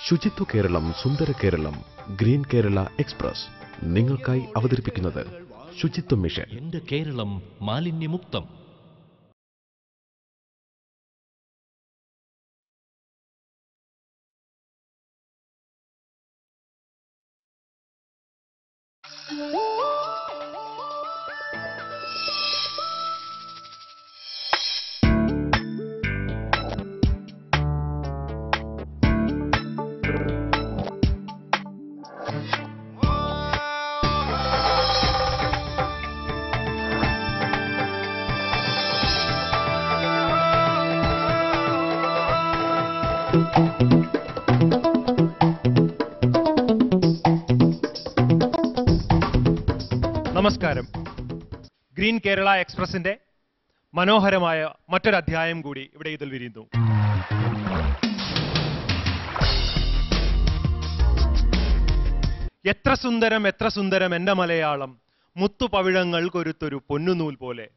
ശുചിത്വ കേരളം സുന്ദര Keralam green Kerala express നിങ്ങൾക്കായി അവതരിപ്പിക്കുന്നത് ശുചിത്വ മിഷൻ. എന്റെ കേരളം മാലിന്യമുക്തം. നമസ്കാരം. ഗ്രീൻ കേരള എക്സ്പ്രസിന്റെ മനോഹരമായ മറ്റൊരു അധ്യായം കൂടി ഇവിടെ ഇതിൽ വിരിയുന്നു. എത്ര സുന്ദരം എത്ര സുന്ദരം എന്റെ മലയാളം, മുത്തുപവിഴങ്ങൾ കൊരുത്തൊരു പൊന്നുനൂൽ പോലെ.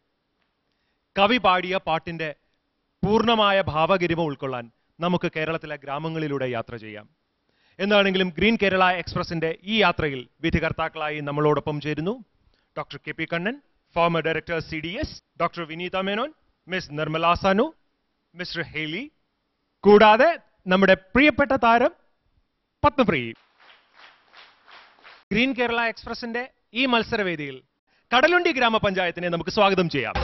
കവി പാടിയ പാട്ടിന്റെ പൂർണ്ണമായ ഭാവഗരിമ ഉൾക്കൊള്ളാൻ നമുക്ക് കേരളത്തിലെ ഗ്രാമങ്ങളിലൂടെ യാത്ര ചെയ്യാം. എന്താണെങ്കിലും ഗ്രീൻ കേരള എക്സ്പ്രസിന്റെ ഈ യാത്രയിൽ വിധികർത്താക്കളായി നമ്മളോടൊപ്പം ചേരുന്നു doctor K P Kannan, former director CDS, doctor Vineetha Menon, miss Nirmala Sanu, mister Haley, കൂടാതെ നമ്മുടെ പ്രിയപ്പെട്ട താരം പത്മപ്രീ. ഗ്രീൻ കേരള എക്സ്പ്രസിന്റെ ഈ മത്സരവേദിയിൽ കടലുണ്ടി ഗ്രാമപഞ്ചായത്തിനെ നമുക്ക് സ്വാഗതം ചെയ്യാം.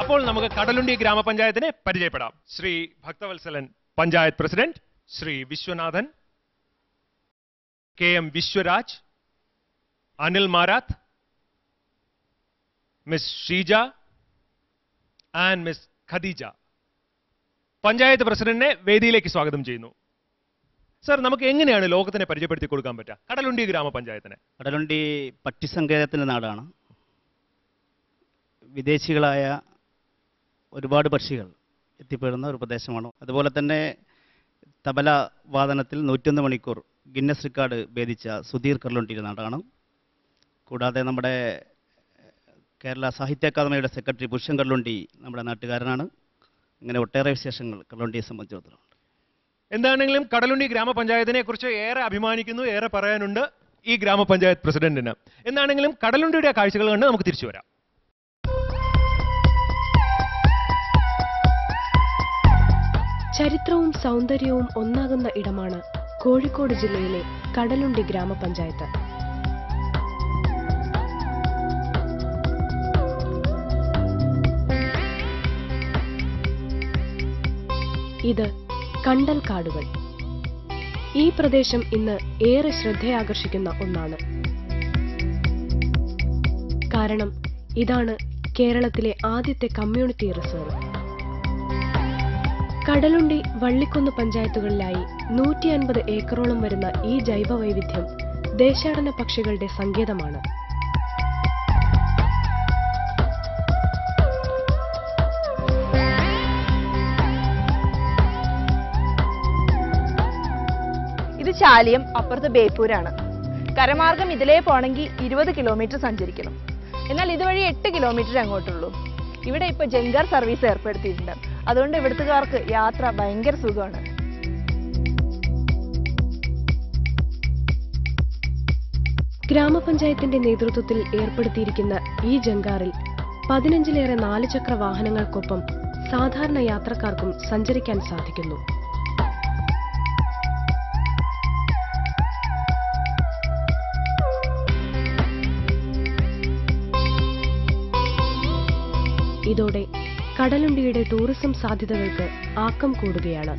അപ്പോൾ നമുക്ക് കടലുണ്ടി ഗ്രാമപഞ്ചായത്തിനെ പരിചയപ്പെടാം. Shri Bhakthavatsalan panchayat president, Shri Viswanathan, KM Viswaraj, Anil Marath, miss Sheeja and miss Khadeeja. Panchayat പ്രസിഡന്റിനെ വേദിയിലേക്ക് സ്വാഗതം ചെയ്യുന്നു. സർ, നമുക്ക് എങ്ങനെയാണ് ലോകത്തിനെ പരിചയപ്പെടുത്തി കൊടുക്കാൻ പറ്റുക കടലുണ്ടി ഗ്രാമപഞ്ചായത്തിനെ? കടലുണ്ടി പക്ഷിസങ്കേതത്തിൻ്റെ നാടാണ്. വിദേശികളായ ഒരുപാട് പക്ഷികൾ എത്തിപ്പെടുന്ന ഒരു പ്രദേശമാണ്. അതുപോലെ തന്നെ തബല വാദനത്തിൽ 101 മണിക്കൂർ ഗിന്നസ് റെക്കോർഡ് ഭേദിച്ച സുധീർ കടലുണ്ടിയുടെ നാടാണ്. കൂടാതെ നമ്മുടെ കേരള സാഹിത്യ അക്കാദമിയുടെ സെക്രട്ടറി പുരുഷൻ കടലുണ്ടി നമ്മുടെ നാട്ടുകാരനാണ്. ഇങ്ങനെ ഒട്ടേറെ വിശേഷങ്ങൾ കടലുണ്ടിയെ സംബന്ധിച്ചിടത്തോളം. എന്താണെങ്കിലും കടലുണ്ടി ഗ്രാമപഞ്ചായത്തിനെ കുറിച്ച് ഏറെ അഭിമാനിക്കുന്നു, ഏറെ പറയാനുണ്ട് ഈ ഗ്രാമപഞ്ചായത്ത് പ്രസിഡന്റിന്. എന്താണെങ്കിലും കടലുണ്ടിയുടെ കാഴ്ചകൾ കണ്ട് നമുക്ക് തിരിച്ചു വരാം. ചരിത്രവും സൗന്ദര്യവും ഒന്നാകുന്ന ഇടമാണ് കോഴിക്കോട് ജില്ലയിലെ കടലുണ്ടി ഗ്രാമപഞ്ചായത്ത്. ഇത് കണ്ടൽ കാടുകൾ. ഈ പ്രദേശം ഇന്ന് ഏറെ ശ്രദ്ധയാകർഷിക്കുന്ന ഒന്നാണ്. കാരണം ഇതാണ് കേരളത്തിലെ ആദ്യത്തെ കമ്മ്യൂണിറ്റി റിസർവ്. കടലുണ്ടി, വള്ളിക്കുന്ന് പഞ്ചായത്തുകളിലായി 150 ഏക്കറോളം വരുന്ന ഈ ജൈവവൈവിധ്യം ദേശാടന പക്ഷികളുടെ സങ്കേതമാണ്. ഇത് ചാലിയം, അപ്പുറത്ത് ബേപ്പൂരാണ്. കരമാർഗം ഇതിലേ പോണെങ്കിൽ 20 കിലോമീറ്റർ സഞ്ചരിക്കണം. എന്നാൽ ഇതുവഴി 8 കിലോമീറ്റർ അങ്ങോട്ടുള്ളൂ. ഇവിടെ ഇപ്പോൾ ജങ്കാർ സർവീസ് ഏർപ്പെടുത്തിയിട്ടുണ്ട്. അതുകൊണ്ട് ഇവിടുത്തുകാർക്ക് യാത്ര ഭയങ്കര സുഖമാണ്. ഗ്രാമപഞ്ചായത്തിന്റെ നേതൃത്വത്തിൽ ഏർപ്പെടുത്തിയിരിക്കുന്ന ഈ ജങ്കാറിൽ 15ലേറെ 4 ചക്ര വാഹനങ്ങൾക്കൊപ്പം സാധാരണ യാത്രക്കാർക്കും സഞ്ചരിക്കാൻ സാധിക്കുന്നു. ഇതോടെ കടലുണ്ടിയുടെ ടൂറിസം സാധ്യതകൾക്ക് ആക്കം കൂടുകയാണ്.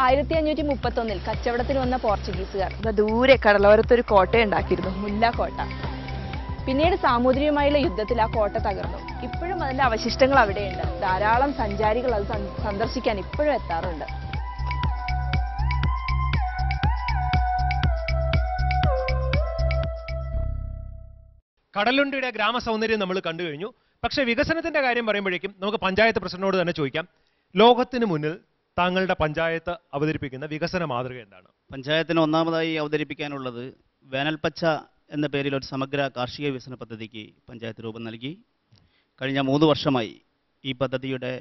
1531 കച്ചവടത്തിന് വന്ന പോർച്ചുഗീസുകാർ ദൂരെ കടലോരത്തൊരു കോട്ടയുണ്ടാക്കിയിരുന്നു, മുല്ല കോട്ട. പിന്നീട് സാമൂതിരിയുമായുള്ള യുദ്ധത്തിൽ ആ കോട്ട തകർന്നു. ഇപ്പോഴും അതിന്റെ അവശിഷ്ടങ്ങൾ അവിടെയുണ്ട്. ധാരാളം സഞ്ചാരികൾ അത് സന്ദർശിക്കാൻ ഇപ്പോഴും എത്താറുണ്ട്. കടലുണ്ടിയുടെ ഗ്രാമ സൗന്ദര്യം നമ്മൾ കണ്ടു കഴിഞ്ഞു. പക്ഷേ വികസനത്തിന്റെ കാര്യം പറയുമ്പോഴേക്കും നമുക്ക് പഞ്ചായത്ത് പ്രസിഡന്റിനോട് തന്നെ ചോദിക്കാം. ലോകത്തിന് മുന്നിൽ താങ്കളുടെ പഞ്ചായത്ത് അവതരിപ്പിക്കുന്ന വികസന മാതൃക എന്താണ്? പഞ്ചായത്തിന് ഒന്നാമതായി അവതരിപ്പിക്കാനുള്ളത് വേനൽപ്പച്ച എന്ന പേരിൽ ഒരു സമഗ്ര കാർഷിക വികസന പദ്ധതിക്ക് പഞ്ചായത്ത് രൂപം നൽകി. കഴിഞ്ഞ 3 വർഷമായി ഈ പദ്ധതിയുടെ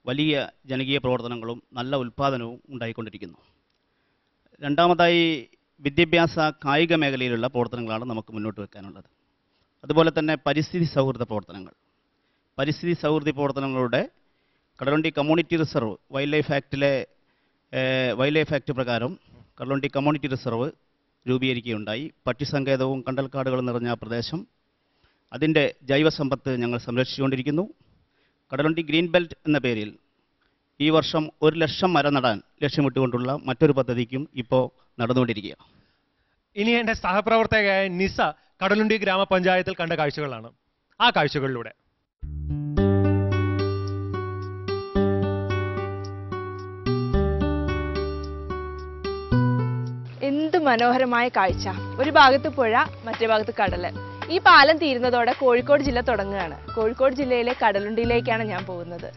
വലിയ ജനകീയ പ്രവർത്തനങ്ങളും നല്ല ഉൽപ്പാദനവും ഉണ്ടായിക്കൊണ്ടിരിക്കുന്നു. രണ്ടാമതായി വിദ്യാഭ്യാസ കായിക മേഖലയിലുള്ള പ്രവർത്തനങ്ങളാണ് നമുക്ക് മുന്നോട്ട് വെക്കാനുള്ളത്. അതുപോലെ തന്നെ പരിസ്ഥിതി സൗഹൃദ പ്രവർത്തനങ്ങൾ. പരിസ്ഥിതി സൗഹൃദ പ്രവർത്തനങ്ങളുടെ Kadalundi community reserve wild life act പ്രകാരം കടലുണ്ടി കമ്മ്യൂണിറ്റി റിസർവ് രൂപീകരിക്കുകയുണ്ടായി. പക്ഷിസങ്കേതവും കണ്ടൽക്കാടുകളും നിറഞ്ഞ പ്രദേശം, അതിൻ്റെ ജൈവസമ്പത്ത് ഞങ്ങൾ സംരക്ഷിച്ചുകൊണ്ടിരിക്കുന്നു. കടലുണ്ടി ഗ്രീൻ ബെൽറ്റ് എന്ന പേരിൽ ഈ വർഷം 1,00,000 മരം നടാൻ ലക്ഷ്യമിട്ടുകൊണ്ടുള്ള മറ്റൊരു പദ്ധതിക്കും ഇപ്പോൾ നടന്നുകൊണ്ടിരിക്കുക. ഇനി എൻ്റെ സഹപ്രവർത്തകയായ നിസ കടലുണ്ടി ഗ്രാമപഞ്ചായത്തിൽ കണ്ട കാഴ്ചകളാണ്. ആ കാഴ്ചകളിലൂടെ എന്ത് മനോഹരമായ കാഴ്ച! ഒരു ഭാഗത്ത് പുഴ, മറ്റേ ഭാഗത്ത് കടല്. ഈ പാലം തീരുന്നതോടെ കോഴിക്കോട് ജില്ല തുടങ്ങുകയാണ്. കോഴിക്കോട് ജില്ലയിലെ കടലുണ്ടിയിലേക്കാണ് ഞാൻ പോകുന്നത്.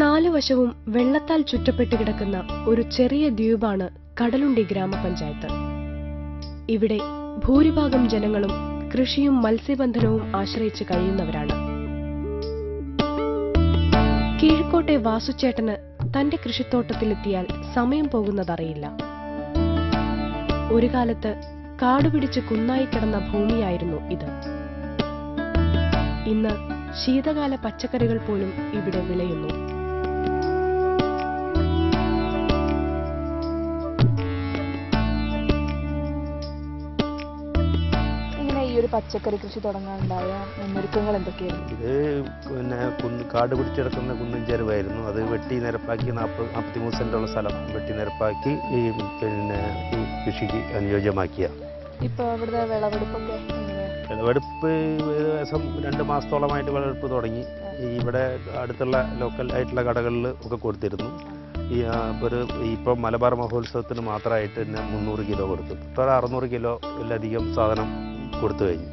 4 വശവും വെള്ളത്താൽ ചുറ്റപ്പെട്ട് കിടക്കുന്ന ഒരു ചെറിയ ദ്വീപാണ് കടലുണ്ടി ഗ്രാമപഞ്ചായത്ത്. ഇവിടെ ഭൂരിഭാഗം ജനങ്ങളും കൃഷിയും മത്സ്യബന്ധനവും ആശ്രയിച്ച് കഴിയുന്നവരാണ്. കീഴ്ക്കോട്ടെ വാസുച്ചേട്ടന് തന്റെ കൃഷിത്തോട്ടത്തിലെത്തിയാൽ സമയം പോകുന്നതറിയില്ല. ഒരു കാലത്ത് കാടുപിടിച്ച് കുന്നായി കിടന്ന ഭൂമിയായിരുന്നു ഇത്. ഇന്ന് ശീതകാല പച്ചക്കറികൾ പോലും ഇവിടെ വിളയുന്നു. പച്ചക്കറി കൃഷി തുടങ്ങാനുണ്ടായ മുന്നൊരുക്കങ്ങൾ എന്തൊക്കെയായിരുന്നു? ഇത് കാട് പിടിച്ചെടുക്കുന്ന കുന്നിൻ ചെരുവായിരുന്നു. അത് വെട്ടി നിരപ്പാക്കി 43 സെന്റുള്ള സ്ഥലം വെട്ടി നിരപ്പാക്കി ഈ കൃഷിക്ക് അനുയോജ്യമാക്കിയ. ഇപ്പൊ ഇവിടുത്തെ വിളവെടുപ്പൊക്കെ വിളവെടുപ്പ് ഏകദേശം 2 മാസത്തോളമായിട്ട് വിളവെടുപ്പ് തുടങ്ങി. ഇവിടെ അടുത്തുള്ള ലോക്കൽ ആയിട്ടുള്ള കടകളിൽ ഒക്കെ കൊടുത്തിരുന്നു. ഇപ്പം മലബാർ മഹോത്സവത്തിന് മാത്രമായിട്ട് തന്നെ 300 കിലോ കൊടുത്തു. ഇപ്പോൾ 600 കിലോയിലധികം സാധനം കൊടുത്തു കഴിഞ്ഞു.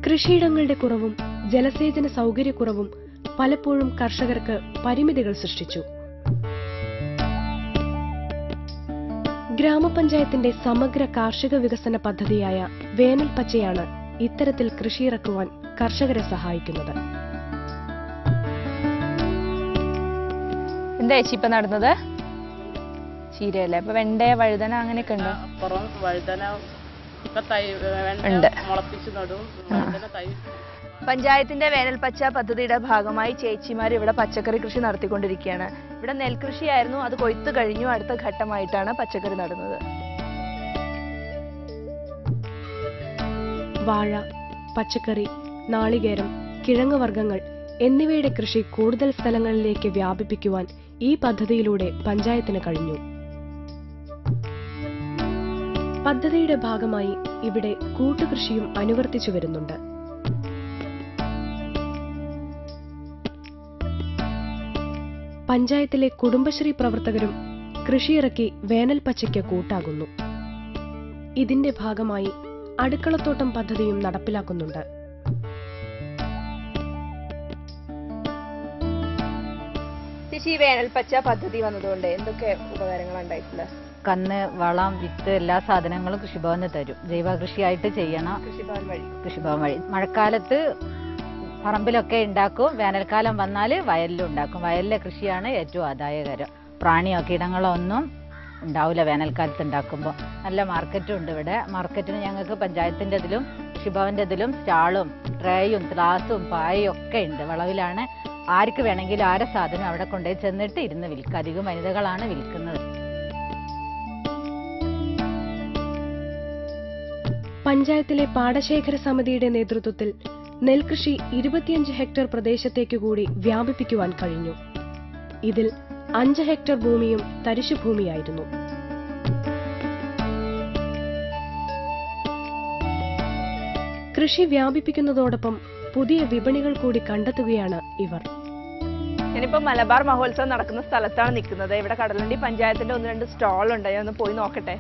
കൃഷിയിടങ്ങളുടെ കുറവും ജലസേചന സൗകര്യക്കുറവും പലപ്പോഴും കർഷകർക്ക് പരിമിതികൾ സൃഷ്ടിച്ചു. ഗ്രാമപഞ്ചായത്തിന്റെ സമഗ്ര കാർഷിക വികസന പദ്ധതിയായ വേനൽപ്പച്ചയാണ് ഇത്തരത്തിൽ കൃഷിയിറക്കുവാൻ കർഷകരെ സഹായിക്കുന്നത്. എന്താ ചേച്ചി ഇപ്പൊ നടന്നത്? ചീരയല്ലേ? അപ്പൊ വെണ്ട, വഴുതന അങ്ങനെയൊക്കെ ഉണ്ടോ? പഞ്ചായത്തിന്റെ വേനൽപ്പച്ച പദ്ധതിയുടെ ഭാഗമായി ചേച്ചിമാർ ഇവിടെ പച്ചക്കറി കൃഷി നടത്തിക്കൊണ്ടിരിക്കുകയാണ്. ഇവിടെ നെൽകൃഷിയായിരുന്നു, അത് കൊയ്ത്തു കഴിഞ്ഞു. അടുത്ത ഘട്ടമായിട്ടാണ് പച്ചക്കറി നടുന്നത്. വാഴ, പച്ചക്കറി, നാളികേരം, കിഴങ്ങുവർഗ്ഗങ്ങൾ എന്നിവയുടെ കൃഷി കൂടുതൽ സ്ഥലങ്ങളിലേക്ക് വ്യാപിപ്പിക്കുവാൻ ഈ പദ്ധതിയിലൂടെ പഞ്ചായത്തിന് കഴിഞ്ഞു. പദ്ധതിയുടെ ഭാഗമായി ഇവിടെ കൂട്ടുകൃഷിയും അനുവർത്തിച്ചു വരുന്നുണ്ട്. പഞ്ചായത്തിലെ കുടുംബശ്രീ പ്രവർത്തകരും കൃഷിയിറക്കി വേനൽപ്പച്ചയ്ക്ക് കൂട്ടാകുന്നു. ഇതിന്റെ ഭാഗമായി അടുക്കളത്തോട്ടം പദ്ധതിയും നടപ്പിലാക്കുന്നുണ്ട്. ചേച്ചി, വേനൽപ്പച്ച പദ്ധതി വന്നതുകൊണ്ട് എന്തൊക്കെ ഉപകാരങ്ങളാണ് ഉണ്ടായിട്ടുള്ളത്? കന്ന്, വളം, വിത്ത് എല്ലാ സാധനങ്ങളും കൃഷിഭവന് തരും. ജൈവ കൃഷിയായിട്ട് ചെയ്യണം. കൃഷിഭവൻ വഴി മഴക്കാലത്ത് പറമ്പിലൊക്കെ ഉണ്ടാക്കും. വേനൽക്കാലം വന്നാൽ വയലിലും ഉണ്ടാക്കും. വയലിലെ കൃഷിയാണ് ഏറ്റവും ആദായകരം. പ്രാണിയോ കീടങ്ങളോ ഒന്നും ഉണ്ടാവില്ല വേനൽക്കാലത്ത് ഉണ്ടാക്കുമ്പോൾ. നല്ല മാർക്കറ്റും ഉണ്ട് ഇവിടെ. മാർക്കറ്റിന് ഞങ്ങൾക്ക് പഞ്ചായത്തിൻ്റെ ഇതിലും കൃഷിഭവൻ്റെ ഇതിലും സ്റ്റാളും ട്രേയും ഗ്ലാസും പായയും ഒക്കെ ഉണ്ട്. വളവിലാണ്. ആർക്ക് വേണമെങ്കിലും ആരെ സാധനം അവിടെ കൊണ്ടുപോയി ചെന്നിട്ട് ഇരുന്ന് വിൽക്കുക. അധികം വനിതകളാണ് വിൽക്കുന്നത്. പഞ്ചായത്തിലെ പാടശേഖര സമിതിയുടെ നേതൃത്വത്തിൽ നെൽകൃഷി 25 ഹെക്ടർ പ്രദേശത്തേക്ക് കൂടി വ്യാപിപ്പിക്കുവാൻ കഴിഞ്ഞു. ഇതിൽ 5 ഹെക്ടർ ഭൂമിയും തരിശുഭൂമിയായിരുന്നു. കൃഷി വ്യാപിപ്പിക്കുന്നതോടൊപ്പം പുതിയ വിപണികൾ കൂടി കണ്ടെത്തുകയാണ് ഇവർ. ഞാനിപ്പോ മലബാർ മഹോത്സവം നടക്കുന്ന സ്ഥലത്താണ് നിൽക്കുന്നത്. ഇവിടെ കടലുണ്ടി പഞ്ചായത്തിന്റെ 1-2 സ്റ്റാൾ ഉണ്ട്. ഞാൻ ഒന്ന് പോയി നോക്കട്ടെ.